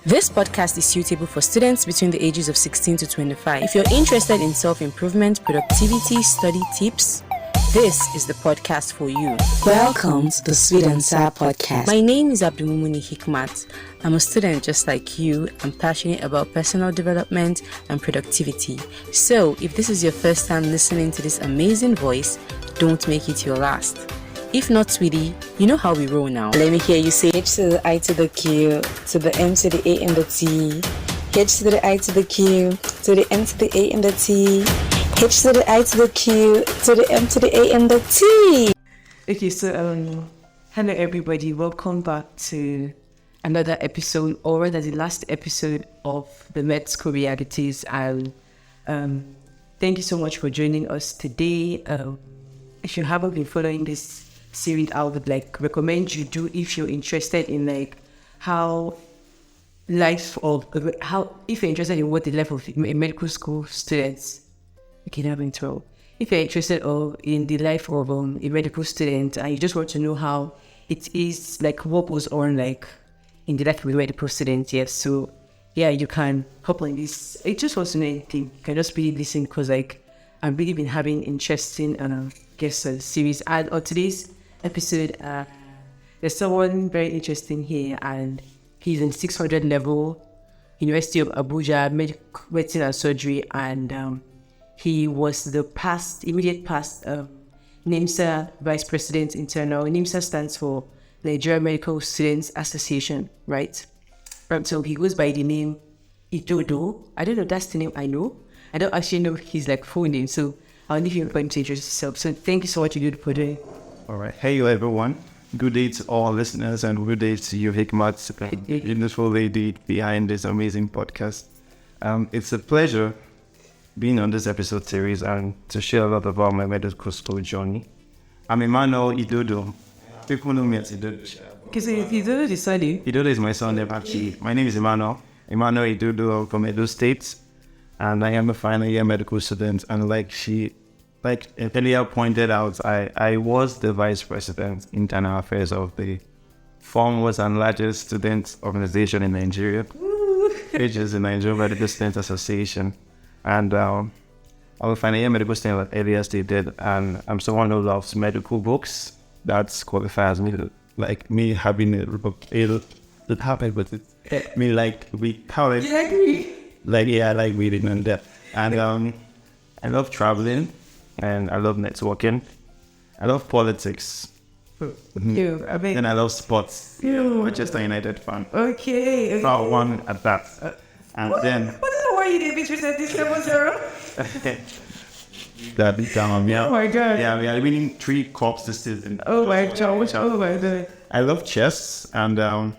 This podcast is suitable for students between the ages of 16 to 25. If you're interested in self-improvement, productivity, study tips, this is the podcast for you. Welcome to the Sweet and Sour Podcast. My name is Abdulmumuni Hikmat. I'm a student just like you. I'm passionate about personal development and productivity. So, if this is your first time listening to this amazing voice, don't make it your last. If not, sweetie, you know how we roll now. Let me hear you say H to the I to the Q, to the M to the A and the T. H to the I to the Q, to the M to the A and the T. H to the I to the Q, to the M to the A and the T. Okay, so hello everybody, welcome back to another episode, or rather the last episode of the Med School Realities. And thank you so much for joining us today. If you haven't been following this series, I would recommend you do if you're interested in how life or how if you're interested in what the life of a medical school students. Okay, that went well. If you're interested in the life of a medical student and you just want to know how it is, what goes on in the life of a medical student, yes. So yeah, you can hop on this. It just wants to know anything. You can just really listen because I've really been having interesting guest series. And on today's episode, there's someone very interesting here, and he's in 600 level, University of Abuja, medicine and surgery, and he was the immediate past NIMSA Vice President Internal. NIMSA stands for Nigeria Medical Students Association, right? So he goes by the name Idodo. I don't know, that's the name I know. I don't actually know his full name, so I'll leave you for him to introduce himself. So thank you so much, Idodo, for doing. All right. Hey, everyone. Good day to all listeners, and good day to you, Hikmat, beautiful lady behind this amazing podcast. It's a pleasure being on this episode series and to share a lot about my medical school journey. I'm Emmanuel Idodo. People know me as Idodo. Okay, so Idodo is son. Idodo is my son, actually. My name is Emmanuel Idodo from Edo State, and I am a final year medical student. And like earlier pointed out, I was the vice president internal affairs of the foremost and largest student organization in Nigeria, which is the Nigeria Medical Students Association. And I'm a final year medical student at earlier state did, and I'm someone who loves medical books. That qualifies me, me having it happened, but it me we how it. You like me? I like reading and that. And I love traveling. And I love networking. I love politics. Then I love sports. Manchester United fan. Okay. About one at that. And then. What is the way you did between this level 0? That yeah. Oh my god. Yeah, we are winning 3 cups this season. Oh my god. Oh my god. I love chess and I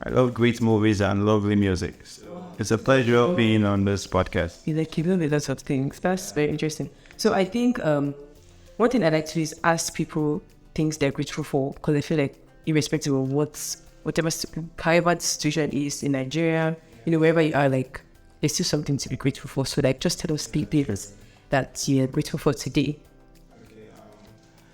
love great movies and lovely music. So it's a pleasure being on this podcast. You do lots of things. That's very interesting. So I think one thing I like to do is ask people things they're grateful for, because I feel like irrespective of however the situation is in Nigeria, wherever you are, there's still something to be grateful for. So just tell us people that you're grateful for today.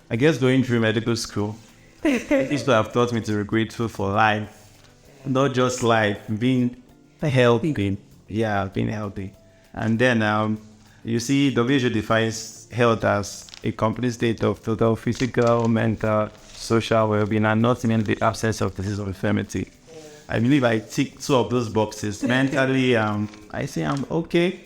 I guess going through medical school, people have taught me to be grateful for life, not just life, being healthy. Yeah, being healthy. And then you see, WHO defines health as a complete state of total physical, mental, social well-being, and not in the absence of disease or infirmity. I believe I tick 2 of those boxes. Mentally, I say I'm okay.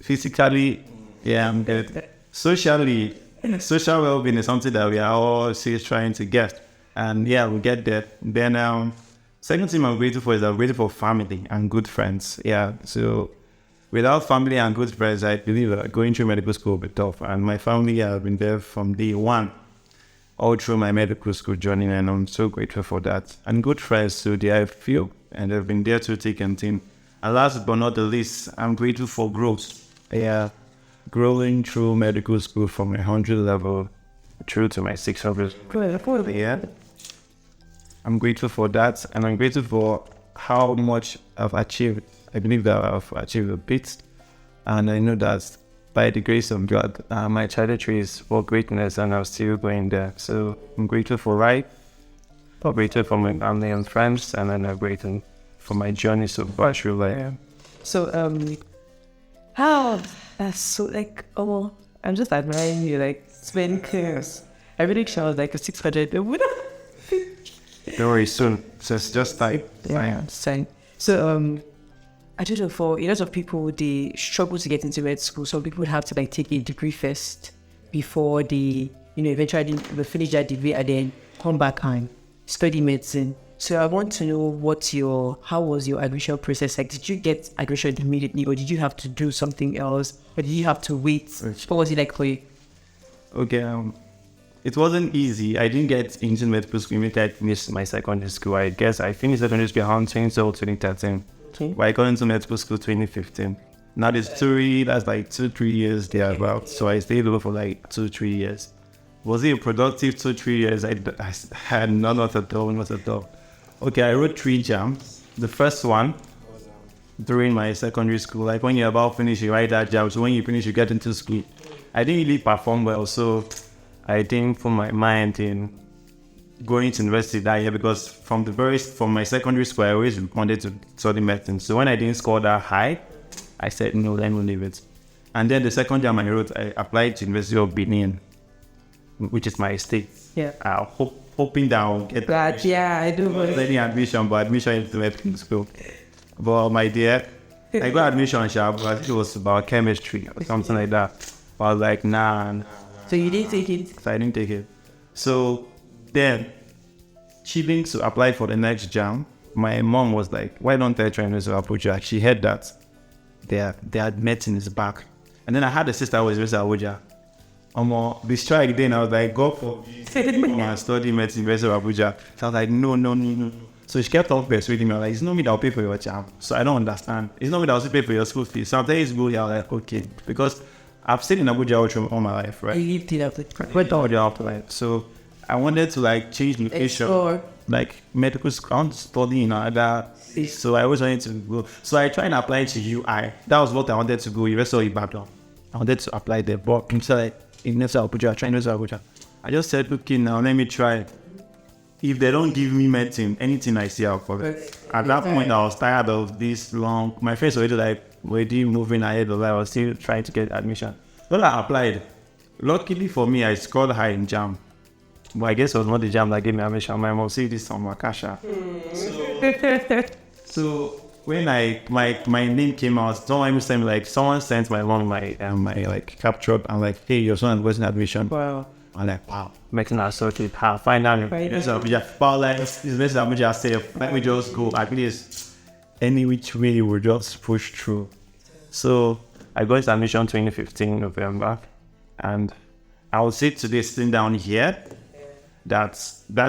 Physically, yeah, I'm good. Socially, social well-being is something that we are all still trying to get. And yeah, we get there. Then, second thing I'm grateful for is I'm grateful for family and good friends. Yeah, so without family and good friends, I believe that going through medical school will be tough. And my family have been there from day one, all through my medical school journey, and I'm so grateful for that. And good friends, so they have few, and they've been there to take and think. And last but not the least, I'm grateful for growth. Yeah, growing through medical school from 100 level through to my 600. Yeah, I'm grateful for that, and I'm grateful for how much I've achieved. I believe that I've achieved a bit, and I know that by the grace of God, my trajectory is for greatness, and I'm still going there. So I'm grateful for life, I'm grateful for my family and friends, and then I'm grateful for my journey so far. So how that's so like I'm just admiring you, like spending cares. I really sounds like a 600. Don't worry, soon. So it's just like Same. So I don't know, for a lot of people, they struggle to get into med school. Some people would have to like take a degree first before they, eventually will finish that degree and then come back and study medicine. So I want to know how was your admission process like? Did you get admission immediately, or did you have to do something else, or did you have to wait? What was it like for you? Okay, it wasn't easy. I didn't get into medical school immediately I finished my secondary school. I guess I finished secondary school around 2013. Okay. But I got into medical school 2015. Now that's like 2-3 years thereabouts. So I stayed over for like 2-3 years. Was it a productive 2-3 years? I had none at all, not at all. Okay, I wrote 3 jams. The first one during my secondary school, like when you're about finished, you write that jam. So when you finish, you get into school. I didn't really perform well, so I didn't put my mind in going to university that year because from my secondary school, I always wanted to study medicine. So when I didn't score that high, I said, no, let me leave it. And then the second jam I wrote, I applied to University of Benin, which is my state. Yeah. Hoping that I'll get But yeah, I do. any admission into medical school. But my dear, I got admission, but it was about chemistry or something like that. But I was like, nah. So you didn't take it? So I didn't take it. So then, chilling to apply for the next jam, my mom was like, why don't I try University of Abuja? She heard that their medicine is back. And then I had a sister who was University of Abuja. The strike then, I was like, go for study medicine, University of Abuja. So I was like, no. So she kept on persuading me. I was like, it's not me that will pay for your jam. So I don't understand. It's not me that will pay for your school fees. So I'm telling you, go here. I was like, okay. Because I've stayed in Abuja all my life, right? You lived it after. Went all the after life. So I wanted to like change location. Explore. Like medical school, I want to study in other. So I always wanted to go. So I tried and apply to UI. That was what I wanted to go. University of Ibadan. I wanted to apply there, but instead in University of Abuja, trying University of Abuja. I just said, okay, now let me try. If they don't give me medicine, anything I see out for it. At that point, I was tired of this long. My friends were already moving ahead of life. I was still trying to get admission. When I applied, luckily for me, I scored high in JAM. But I guess it was not the JAM that gave me admission. My mom said this on Makasha. So when my name came out, someone sent my mom my like capture and like, hey, your son was in admission. Wow. I'm like, wow, making that sort of finally. But like, it's basically just say, let me just go. At least any which way we just push through. So I got into admission 2015 November, and I would say today sitting down here, that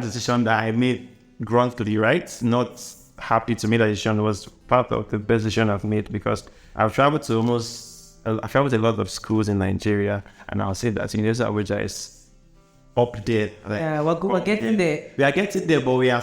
decision that I made gruntly, right? Not happy to make that decision, was part of the best decision I've made because I've traveled to a lot of schools in Nigeria, and I'll say that University of Abuja is up there. Like, Yeah, we're getting there. we are getting there, but we are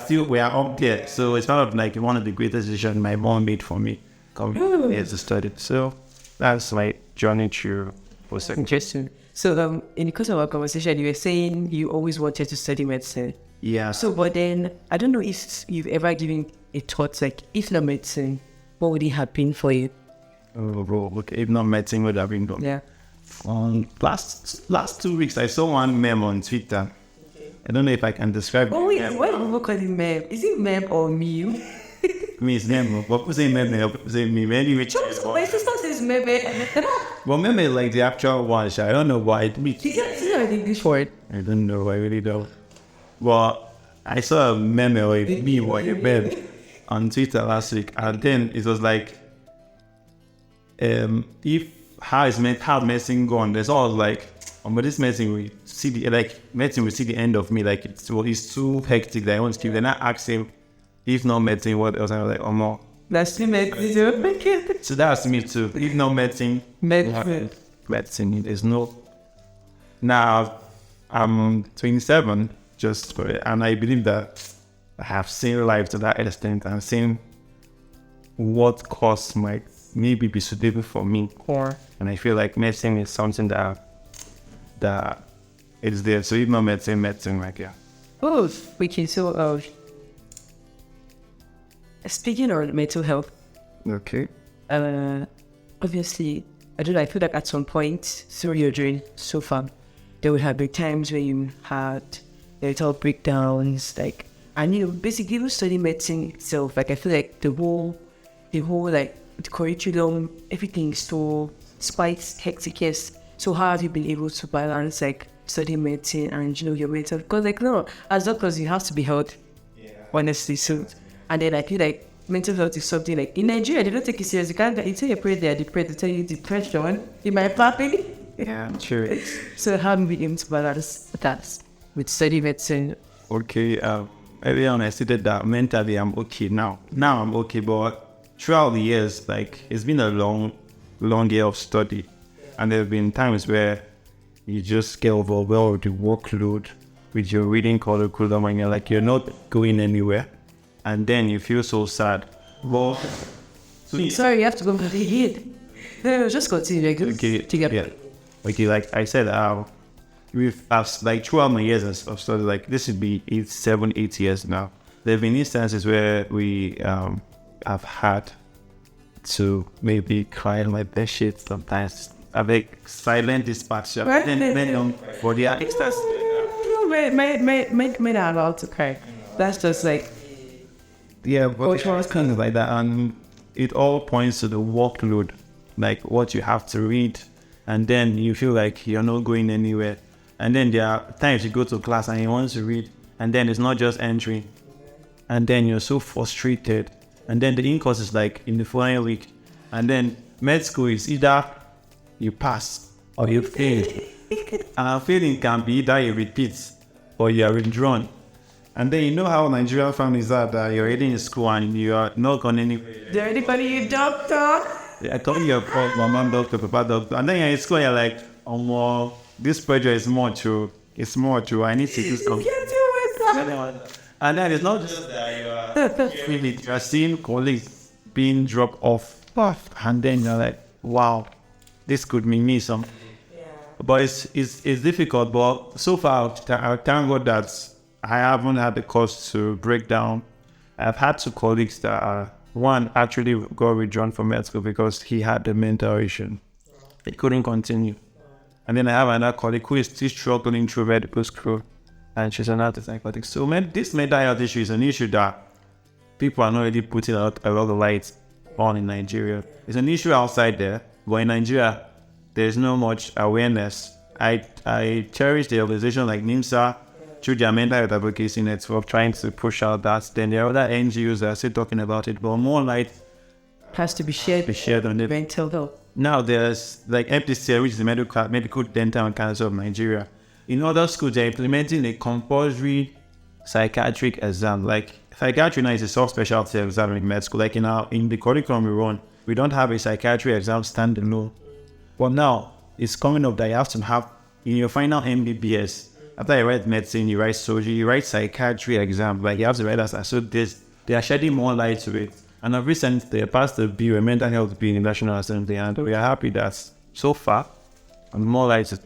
up there. So it's kind of like one of the greatest decisions my mom made for me coming here to study. So that's my journey through post-secondary. Interesting. So in the course of our conversation, you were saying you always wanted to study medicine. Yeah. So, but then I don't know if you've ever given a thought like, if not medicine, what would it have been for you? Oh, bro. Okay, if not medicine, would have been done. Yeah. Last 2 weeks, I saw one meme on Twitter. I don't know if I can describe Oh wait, it. why do people call it meme? Is it meme or meme? Me, it's meme. But people say meme, people say meme. Anyway, My sister says meme. well, meme is like the actual one. I don't know why. Is that an English word? I don't know. I really don't. But I saw a meme or a meme or a meme on Twitter last week, and then it was like, how medicine gone? There's all like, but this medicine we see the end of me. Like it's too hectic that I want to keep. Then I asked him, if not medicine, what else? I was like, oh more. That's the medicine. So that's me too. If not medicine, medicine. There's no. Now I'm 27, and I believe that I have seen life to that extent and seen what course might maybe be suitable for me. And I feel like medicine is something that is there. So if not medicine, right here. Oh, which is so Speaking of mental health, Okay. obviously, I don't know, I feel like at some point through your journey so far, there would have been times where you had mental breakdowns, like, and basically even studying medicine itself, like I feel like the whole like the curriculum, everything is so spice hectic, yes. So how have you been able to balance like studying medicine and your mental? Because like no, as doctors you have to be healthy, honestly. So and then I feel like mental health is something like in Nigeria they don't take it serious. You can't you tell your parents they are depressed, they tell you depression. In my family. Yeah, sure. So how have you been able to balance that with studying medicine? Okay. Earlier on, I stated that mentally I'm okay now. Now I'm okay, but throughout the years, like it's been a long year of study, and there have been times where you just get overwhelmed with the workload, with your reading curriculum, and you're like you're not going anywhere, and then you feel so sad. Well, Sorry, you have to go for the head. No, just continue. okay, okay, like I said, I've like throughout my years of study, like this would be 8 years now. There have been instances where we have had to maybe cry like that shit sometimes. Avec silent dispatch. Then for the instance. Men are allowed to cry. That's just like Yeah, but it was kind of like that, and it all points to the workload, like what you have to read, and then you feel like you're not going anywhere. And then there are times you go to class and you want to read, and then it's not just entering, and then you're so frustrated, and then the in-course is like in the following week, and then med school is either you pass or you fail. And failing can be either you repeat or you are withdrawn. And then you know how Nigerian families are, that you're already in school and you are not going anywhere. is there anybody you doctor? I told you about my mom doctor, papa doctor, and then you're in school and you're like, oh well, this pressure is more true. It's more true. I need to do something. And then it's not just that you are seeing colleagues being dropped off, and then you're like, wow, this could mean me something. But it's difficult. But so far, I thank God that I haven't had the cost to break down. I've had two colleagues that are, one actually got withdrawn from med school because he had a mental issue. He couldn't continue. And then I have another colleague who is still struggling through medical school, and she's an antipsychotic. So this mental health issue is an issue that people are not really putting a lot of light on in Nigeria. It's an issue outside there, but in Nigeria, there's not much awareness. I cherish the organization like NIMSA through their mental health advocacy network trying to push out that. Then there are other NGOs that are still talking about it, but more light Has to be shared on it. mental health. Now there's like MDCA, which is the medical, dental and cancer of Nigeria. In other schools, they're implementing a compulsory psychiatric exam. Like psychiatry now is a subspecialty exam in med school. Like in the curriculum we run, we don't have a psychiatry exam standalone. But now it's coming up that you have to have in your final MBBS. After you write medicine, you write surgery, you write psychiatry exam. Like you have to write that. So they are shedding more light to it. And of recent, they passed the bill, a mental health bill in the National Assembly, and we are happy that so far, and more light is.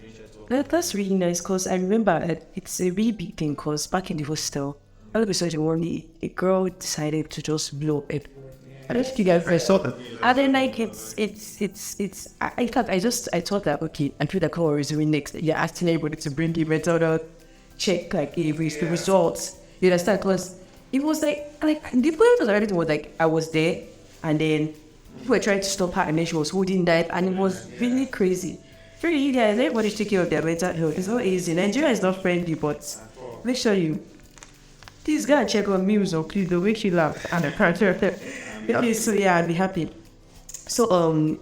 That's really nice because I remember it's a really big thing because back in the hostel, all of a sudden one day a girl decided to just blow up. I don't think you guys saw that. And then like it's in fact I thought that okay, I feel like how is doing next. You're asking everybody to bring the mental health check like the results. You understand? Because it was like the point of everything was like I was there and then people were trying to stop her and then she was holding that and it was really crazy. For you guys, everybody take care of their mental health. It's not easy. Nigeria is not friendly, but make sure you please go and check on meals or please they'll make you laugh and the character. So yeah, I'd be happy. So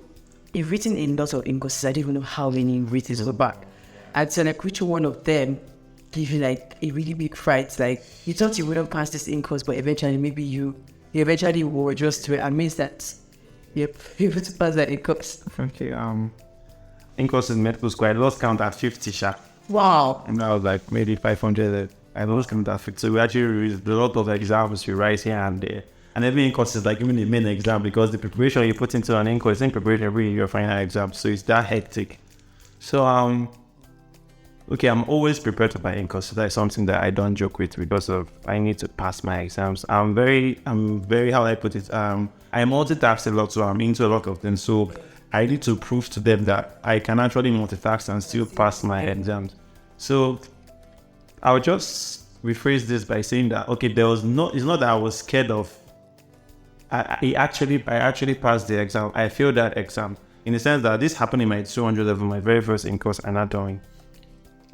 you've written a lot of in-courses. I don't even know how many you've written so back. I'd say like which one of them give you like a really big fright? Like you thought you wouldn't pass this in-course, but eventually maybe you eventually will adjust to it and means that you're able to pass that in-course. Okay, in-course in medical school, I lost count at 50 sharp. Wow. And I was like maybe 500. I lost count at 50. So we actually read a lot of exams we write here and there. And every in-course is like even the main exam because the preparation you put into an in-course is in preparation every your final exam. So it's that hectic. So okay, I'm always prepared to buy income. So that's something that I don't joke with because of I need to pass my exams. I'm very how I put it. I multitask a lot, so I'm into a lot of things. So I need to prove to them that I can actually multitask and still pass my exams. So I'll just rephrase this by saying that okay, it's not that I was scared of. I actually passed the exam. I failed that exam in the sense that this happened in my 200 level, my very first in course anatomy.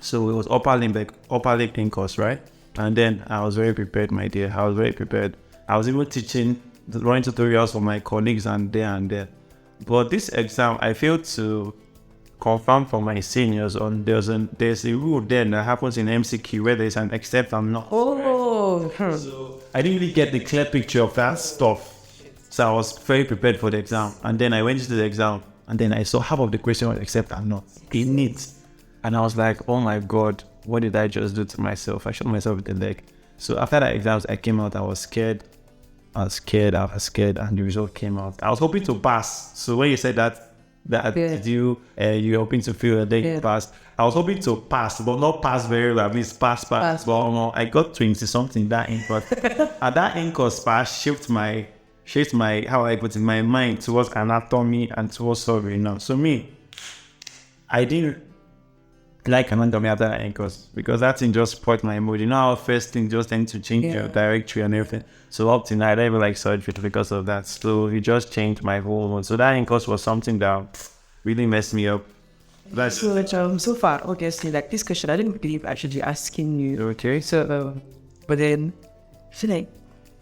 So it was upper limb in course, right? And then I was very prepared, my dear. I was very prepared. I was even teaching the drawing tutorials for my colleagues and there. But this exam, I failed to confirm for my seniors on there's a rule then that happens in MCQ where there's an accept and not. So I didn't really get the clear picture of that stuff. So I was very prepared for the exam. And then I went into the exam and then I saw half of the question was accept and not in it. And I was like, oh my God, what did I just do to myself? I shot myself in the leg. So after that exams, I came out, I was scared, and the result came out. I was hoping to pass. So when you said that you're hoping to fail and then you passed, I was hoping to pass, but not pass very well, at least pass. But no, I got 20 something that in course. And that in course pass shaped my how I put in my mind towards anatomy and towards surgery now. So I didn't like anatomy after that in course because that thing just spoiled my mood. You know how first thing just tend to change your directory and everything. So up to now I don't even like surgery because of that. So it just changed my whole mood. So that in course was something that really messed me up. That's so far, obviously, like this question, I didn't believe actually asking you. okay. So, but then, so like,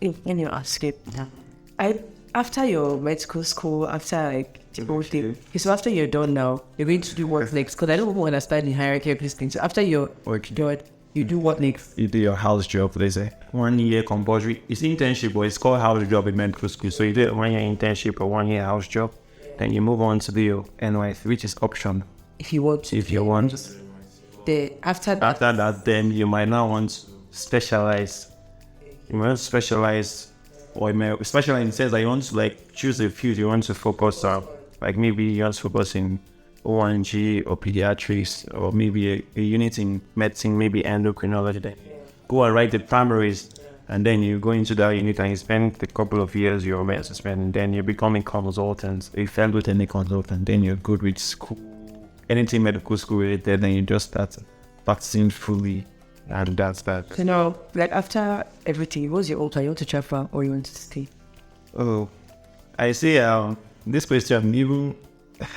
when you ask it, after your medical school, after like the whole thing, so after you're done now, you're going to do what next? Because I don't understand the hierarchy of these things. So after you're done, you do what next? You do your house job, they say. 1 year compulsory. It's internship, but it's called house job in medical school. So you do a 1 year internship or 1 year house job. Then you move on to do your NYC, which is optional. If you want to. If you want. After that, then you might now want to specialize. You might specialize, or you may specialize in the sense that you want to like choose a field you want to focus on. Like maybe you want to focus in ONG or pediatrics, or maybe a unit in medicine, maybe endocrinology. Then go and write the primaries, and then you go into that unit and you spend a couple of years you're meant to spend, and then you become a consultant, a fellow technical consultant. Then you're good with school, anything medical school related. Then you just start practicing fully, and that's that. So now, like after everything, what's your ultra? You want to travel or you want to stay? Oh, I see. This question even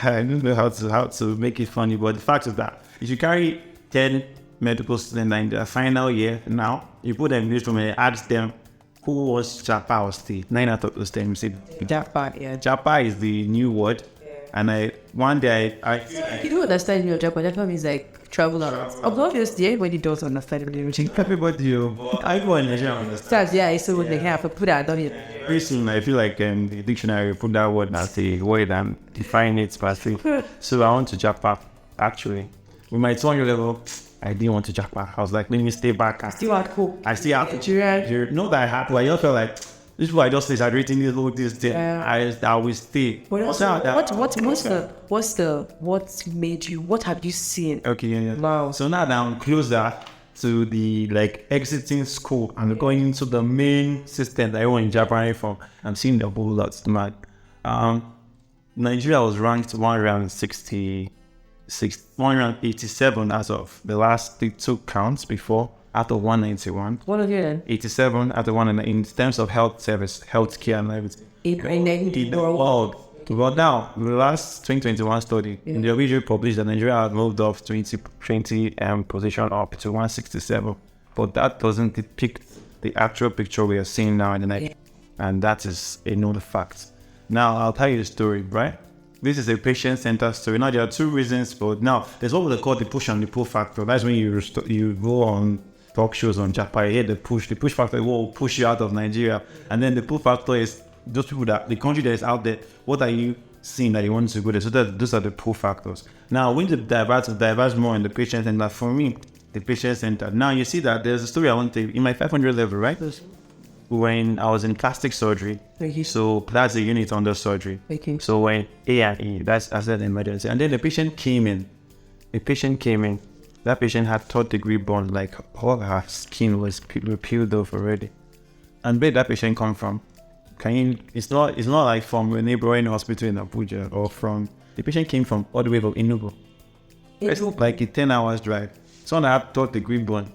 I don't know how to make it funny, but the fact is that if you carry 10 medical students in their final year now, you put them in this room and ask them who was Japa or stay. 9 out of those 10 you say Japa, yeah. Japa is the new word, and one day I you don't understand your Japa. Japa means like travel around. Obviously, everybody does understand it. everybody I go in Nigeria understand. Yeah, it's so they have to put that on it. Very soon I feel like the dictionary put that word as a word and define it per se. So I want to Japa. Actually, with my 200 level, I didn't want to Japa. I was like, let me stay back. I still had hope. Not that I had to. I just felt like this is why I just exaggerating this thing. I will stay. But also, what made you? What have you seen? Okay, yeah. Wow. So now that I'm closer to the like exiting school and going into the main system that I went in Japan from, I'm seeing the whole lot. Mad. Nigeria was ranked 187 as of the last two counts before, out of 191. What again? 87 out of 190 in terms of health service, healthcare and everything. In the world. But now, the last 2021 study, in the original published, that Nigeria had moved off 20 position up to 167. But that doesn't depict the actual picture we are seeing now in the night. And that is a known fact. Now, I'll tell you the story, right? This is a patient-centered story. Now, there are two reasons for now. There's what we call the push and the pull factor. That's when you go on talk shows on Japan. You hear the push. The push factor will push you out of Nigeria. And then the pull factor is those people the country that is out there, what are you seeing that you want to go there? So those are the pull factors. Now, when to diverse more in the patient center, for me, the patient center. Now, you see that there's a story I want to in my 500 level, right? When I was in plastic surgery, so that's a unit under surgery. So when A&E, that's asset emergency, and then the patient came in. that patient had third-degree burn, like all her skin was peeled off already. And where that patient come from? It's not like from a neighboring hospital in Abuja or from, the patient came from all the way from Enugu. It's like a 10 hours drive. Someone had third-degree burn.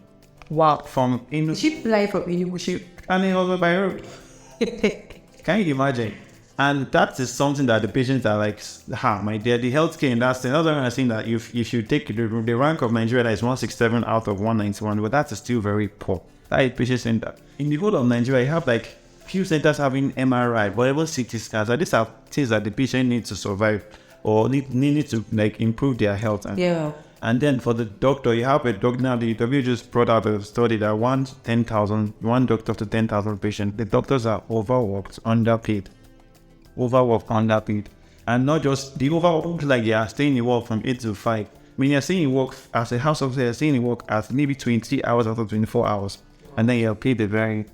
Wow. From Enugu. She fly from Enugu. And it was by road. Can you imagine? And that is something that the patients are like, my dear, the healthcare industry. Another one I think that if you take the rank of Nigeria, that is 167 out of 191, but that is still very poor. That is patient center. In the whole of Nigeria, you have like few centers having MRI, whatever CT scans. So these are things that the patient needs to survive or need to like improve their health. And then for the doctor, you have a doctor now. The WHO just brought out a study that one doctor to 10,000 patients. The doctors are overworked, underpaid. And not just the overworked, like they are staying in work from 8 to 5. I mean, you're staying in work as a house officer, you're staying in work as maybe 23 hours out of 24 hours. And then you're paid a very,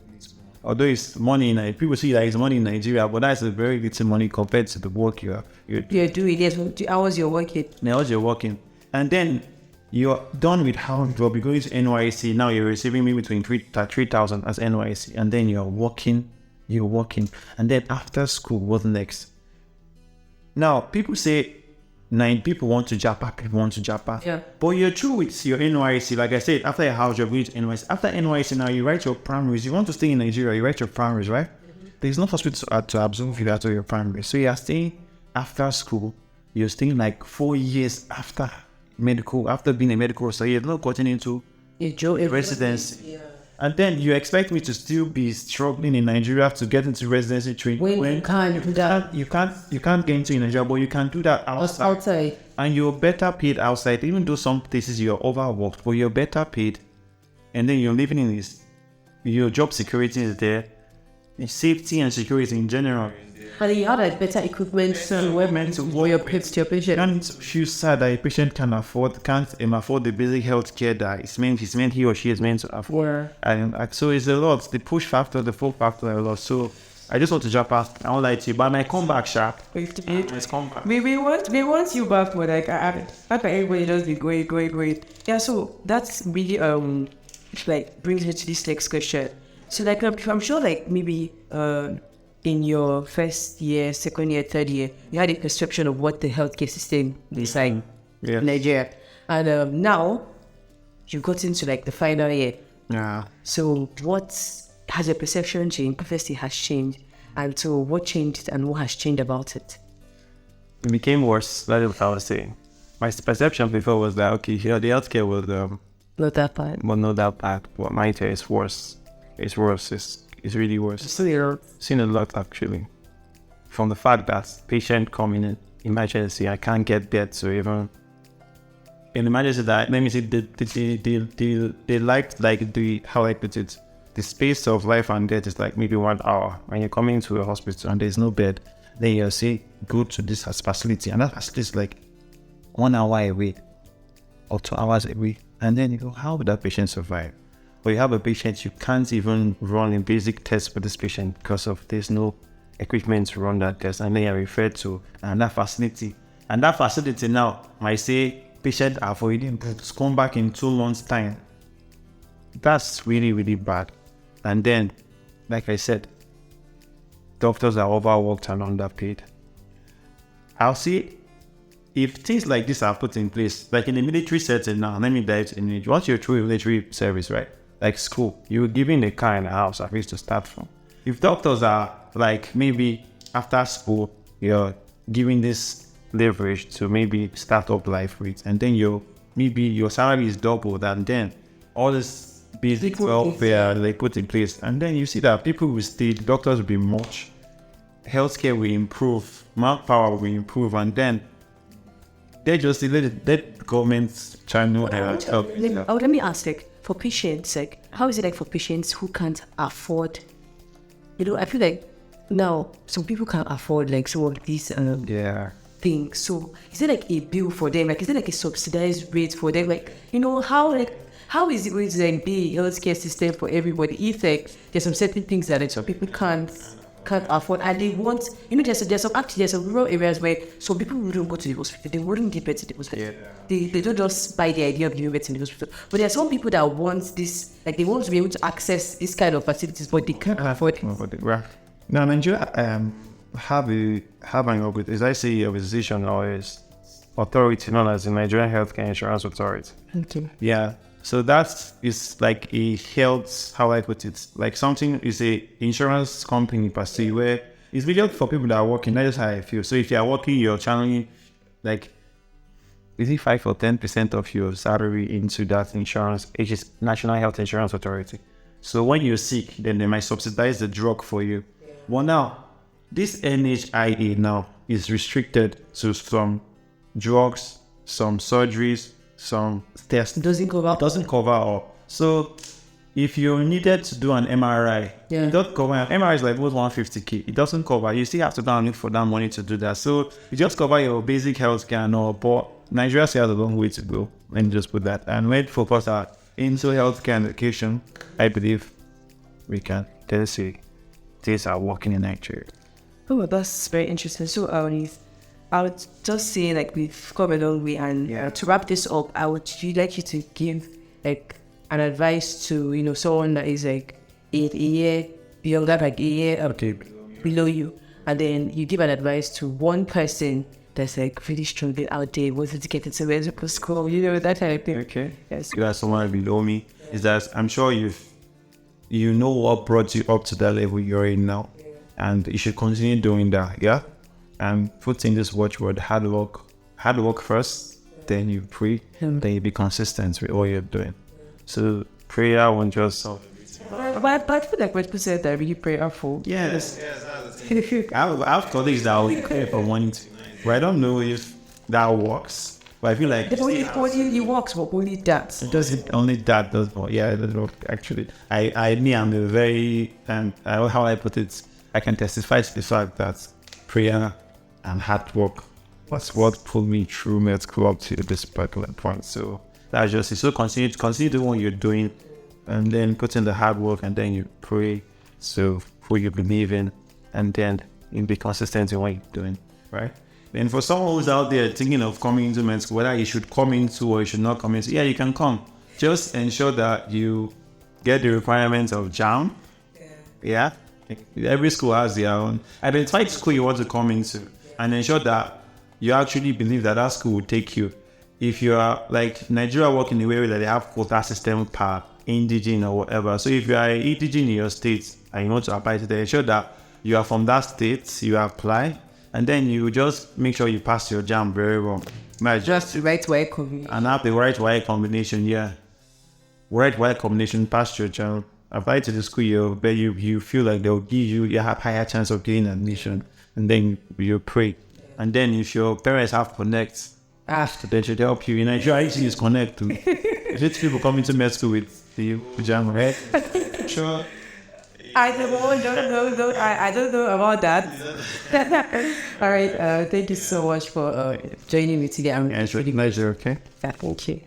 although it's money in Nigeria, people see that it's money in Nigeria, but that's a very little money compared to the work you're doing. Yes, the hours you're working. The hours you're working. And then you're done with house job, you're going to NYC, now you're receiving maybe between 3,000 as NYC, and then you're working, and then after school, what's next? Now, people say, people want to japa. Yeah. But you're true with your NYC, like I said, after your house job, you go to NYC. After NYC, now you write your primaries. You want to stay in Nigeria, you write your primaries, right? Mm-hmm. There's no hospital to absorb you after your primaries. So you're staying after school, you're staying like 4 years after being a medical, so you've not gotten into residency. Yeah. And then you expect me to still be struggling in Nigeria to get into residency training when you can't do that. You can't get into in Nigeria, but you can do that outside. And you're better paid outside, even though some places you're overworked, but you're better paid. And then you're living in this, your job security is there, safety and security in general. And you have like better equipment for your patient. And it's feel sad that a patient can't afford the basic health care that he or she is meant to afford. And so it's a lot. The push factor, the pull factor are a lot. So I just want to jump past. I won't lie to you, but I might come back sharp. Let's come back. We want you back, but like after everybody does be going. Yeah, so that's really like brings me to this next question. So like I'm sure like maybe in your first year, second year, third year, you had a perception of what the healthcare system is like in Nigeria. And now, you've gotten to like the final year. Yeah. So what has your perception changed? Obviously has changed. And so what changed and what has changed about it? It became worse. That is what I was saying. My perception before was that, okay, here the healthcare was not that bad. But not that bad. What mine is worse. It's worse. It's really worse. Seen a lot actually. From the fact that patient come in emergency, I can't get there to even in emergency that let me see they liked like the how I put it. The space of life and death is like maybe 1 hour. When you're coming to a hospital and there's no bed, then you say go to this facility, and that facility is like 1 hour away or 2 hours away. And then you go, how would that patient survive? Or you have a patient, you can't even run a basic test for this patient because of there's no equipment to run that test, and then you're referred to another facility. And that facility now might say patient avoiding, but come back in 2 months' time. That's really, really bad. And then, like I said, doctors are overworked and underpaid. I'll see if things like this are put in place, like in a military setting now, let me dive in it. What's your true military service, right? Like school, you're given a car and a house at least to start from. If doctors are like maybe after school, you're giving this leverage to maybe start up life with, and then your salary is doubled, and then all this basic welfare they put in place, and then you see that people will stay, doctors will be much, healthcare will improve, manpower will improve, and then they just let government channel help. Let me ask, like, for patients, like, how is it like for patients who can't afford? I feel like now some people can't afford like some of these things. So is it like a bill for them? Like, is it like a subsidized rate for them? Like, how is it going to like be a healthcare system for everybody if like there's some certain things that like some people can't can't afford, and they want, there's some rural areas where some people wouldn't go to the hospital, they wouldn't give birth to the hospital. They don't just buy the idea of giving birth in the hospital. But there are some people that want this, like they want to be able to access this kind of facilities, but they can't afford it. Right. Now, Nigeria have an organization or is authority known as the Nigerian Healthcare Insurance Authority. Okay. Yeah. So that is like a health, how I put it, like something is a insurance company per se, where it's really for people that are working. That is how I feel. So if you are working, you're channeling like, is it 5 or 10% of your salary into that insurance, which is National Health Insurance Authority. So when you're sick, then they might subsidize the drug for you. Well, now, this NHIA now is restricted to some drugs, some surgeries, some tests. It doesn't cover all. So if you needed to do an MRI, it doesn't cover. MRI is like about 150k. It doesn't cover. You still have to go and look for that money to do that. So you just cover your basic health care and all. But Nigeria still has a long way to go. Let me just put that. And when focus into healthcare and education, I believe we can say things are working in Nigeria. Oh, that's very interesting. So I would just say, like, we've come a long way, and to wrap this up, I would like you to give like an advice to someone that is like a year younger, like a year below you, and then you give an advice to one person that's like really struggling out there, wanting to get into medical school, that kind of thing. Okay. Yes. You got someone below me. Is that I'm sure you know what brought you up to that level you're in now, and you should continue doing that. Yeah. And put in this watchword: hard work. Hard work first, then you pray, then you be consistent with what you're doing. So prayer won't just solve. But I feel like when people say that, really prayerful. Yes. I have colleagues that will pray for wanting to, but I don't know if that works. But I feel like it works, but only that does it. Only that does work. Yeah, it does work actually. I'm a very how I put it. I can testify to the fact that prayer and hard work was what pulled me through med school up to this particular point. So that's just it. So continue doing what you're doing, and then put in the hard work, and then you pray. So who you believe in, and then you be consistent in what you're doing, right? And for someone who's out there thinking of coming into med school, whether you should come into or you should not come into, you can come. Just ensure that you get the requirements of JAM. Yeah. Every school has their own. Identify the school you want to come into, and ensure that you actually believe that school will take you. If you are like Nigeria, work in a way that they have quota system per indigene or whatever. So if you are an indigene in your state and you want to apply to them, ensure that you are from that state, you apply, and then you just make sure you pass your JAM very well. Just the right way combination. And have the right way combination, right way combination, pass your JAM. Apply to the school, you feel like they'll give you have higher chance of getting admission, and then you pray. And then if your parents have connect, they should help you. In Nigeria, easy is connect to. If it's people coming to med school with the JAM, right? Sure. I don't know about that. All right, thank you so much for joining me today. It's really pleasure, okay? Thank you.